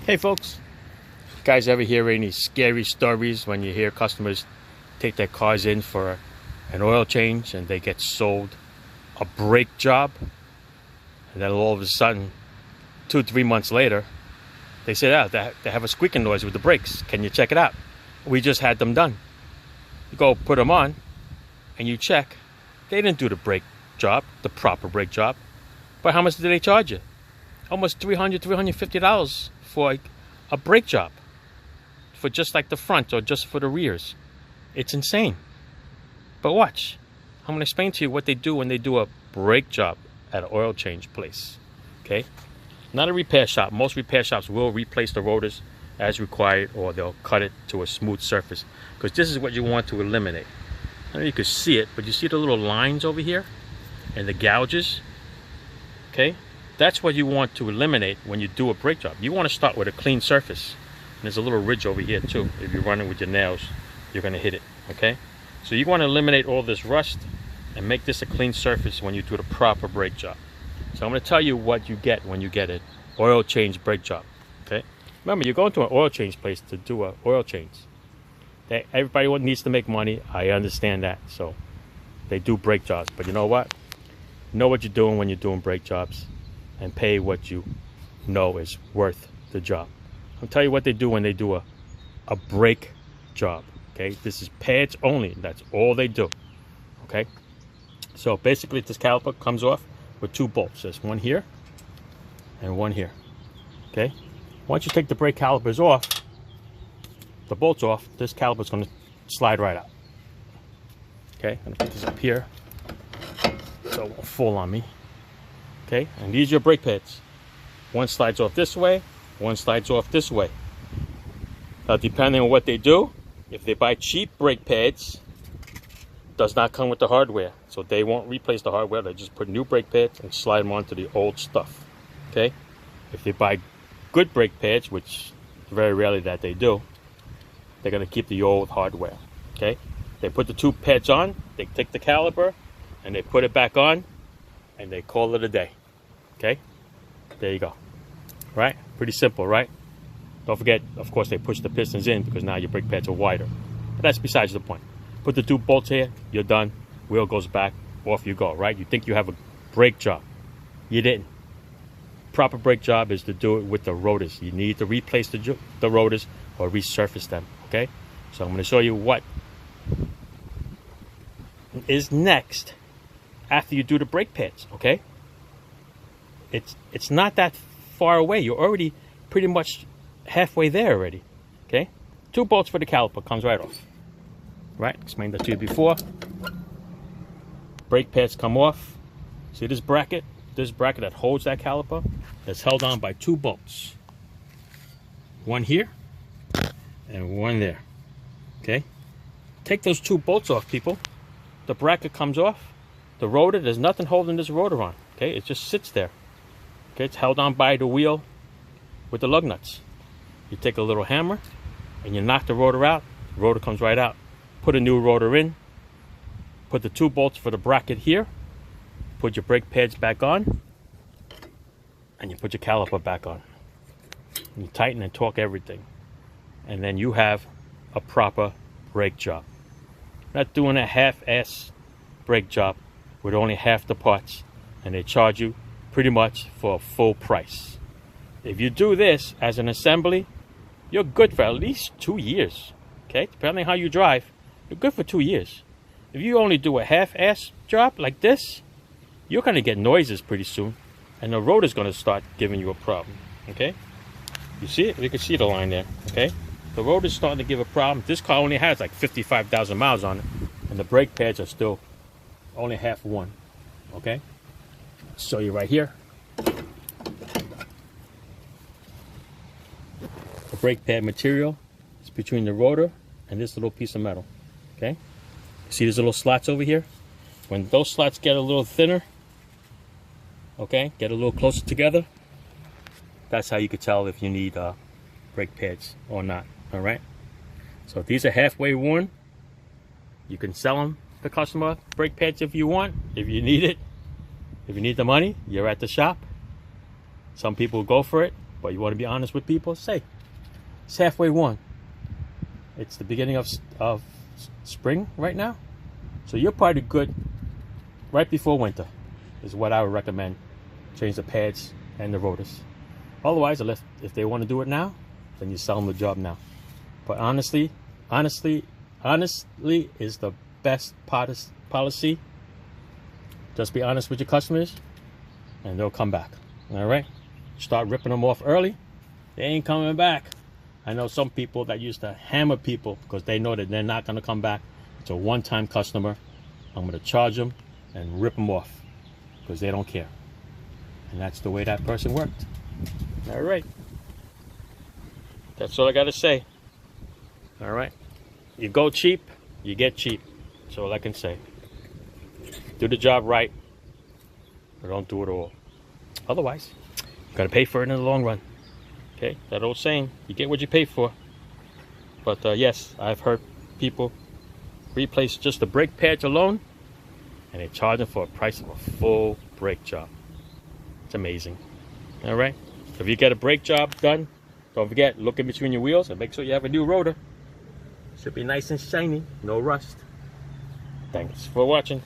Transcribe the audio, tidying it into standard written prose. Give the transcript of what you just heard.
Hey folks, guys ever hear any scary stories when you hear customers take their cars in for an oil change and they get sold a brake job, and then all of a sudden 2-3 months later they say, they have a squeaking noise with the brakes, can you check it out? We just had them done. You go put them on and you check, they didn't do the brake job, the proper brake job. But how much did they charge you? Almost $350 for a brake job, for just like the front or just for the rears. It's insane. But watch, I'm going to explain to you what they do when they do a brake job at an oil change place. Okay, not a repair shop. Most repair shops will replace the rotors as required, or they'll cut it to a smooth surface, because this is what you want to eliminate. I don't know if you can see it, but you see the little lines over here and the gouges. Okay, that's what you want to eliminate when you do a brake job. You want to start with a clean surface. And there's a little ridge over here too. If you run it with your nails, you're going to hit it. Okay, so you want to eliminate all this rust and make this a clean surface when you do the proper brake job. So I'm going to tell you what you get when you get an oil change brake job. Okay, remember, you're going to an oil change place to do an oil change. Everybody needs to make money. I understand that. So they do brake jobs. But you know what? Know what you're doing when you're doing brake jobs, and pay what you know is worth the job. I'll tell you what they do when they do a brake job. Okay, this is pads only. That's all they do. Okay, so basically this caliper comes off with 2 bolts. There's one here and one here. Okay, once you take the brake calipers off, the bolts off, this caliper is going to slide right out. Okay, I'm going to put this up here so it won't fall on me. Okay, and these are your brake pads. One slides off this way, one slides off this way. Now, depending on what they do, if they buy cheap brake pads, does not come with the hardware, so they won't replace the hardware. They just put new brake pads and slide them onto the old stuff. Okay, if they buy good brake pads, which very rarely that they do, they're going to keep the old hardware. Okay, they put the 2 pads on, they take the caliper and they put it back on, and they call it a day. Okay, there you go. Right, pretty simple, right? Don't forget, of course, they push the pistons in because now your brake pads are wider. But that's besides the point. Put the 2 bolts here, you're done. Wheel goes back, off you go, right? You think you have a brake job. You didn't. Proper brake job is to do it with the rotors. You need to replace the rotors or resurface them, okay? So I'm going to show you what is next after you do the brake pads, okay? It's not that far away. You're already pretty much halfway there already. Okay, 2 bolts for the caliper, comes right off. Right, explained that to you before. Brake pads come off. See this bracket that holds that caliper, that's held on by 2 bolts. One here and one there. Okay, take those 2 bolts off, people. The bracket comes off. The rotor, there's nothing holding this rotor on. Okay, it just sits there. Okay, it's held on by the wheel with the lug nuts. You take a little hammer and you knock the rotor out. The rotor comes right out. Put a new rotor in. Put the 2 bolts for the bracket here. Put your brake pads back on. And you put your caliper back on. And you tighten and torque everything. And then you have a proper brake job. Not doing a half-ass brake job with only half the parts, and they charge you pretty much for a full price. If you do this as an assembly, you're good for at least 2 years. Okay, depending on how you drive, you're good for 2 years. If you only do a half-ass job like this, you're going to get noises pretty soon, and the rotor's going to start giving you a problem. Okay, you see it? You can see the line there. Okay, the rotor's starting to give a problem. This car only has like 55,000 miles on it, and the brake pads are still only half one. Okay, show you right here. The brake pad material is between the rotor and this little piece of metal. Okay, see these little slots over here? When those slots get a little thinner, okay, get a little closer together, that's how you could tell if you need brake pads or not. All right, so these are halfway worn. You can sell them to the customer brake pads if you want, if you need it. If you need the money, you're at the shop. Some people go for it. But you want to be honest with people, say it's halfway won. It's the beginning of spring right now, so you're probably good right before winter is what I would recommend. Change the pads and the rotors. Otherwise, if they want to do it now, then you sell them the job now. But honestly is the best policy. Just be honest with your customers and they'll come back. All right, start ripping them off early, they ain't coming back. I know some people that used to hammer people because they know that they're not going to come back. It's a one-time customer. I'm going to charge them and rip them off because they don't care. And that's the way that person worked. All right, that's all I got to say. All right, you go cheap, you get cheap. That's all I can say. Do the job right, or don't do it all. Otherwise, you got to pay for it in the long run. Okay, that old saying, you get what you pay for. But yes, I've heard people replace just the brake pads alone, and they charge them for a price of a full brake job. It's amazing. All right, if you get a brake job done, don't forget, look in between your wheels and make sure you have a new rotor. Should be nice and shiny, no rust. Thanks for watching.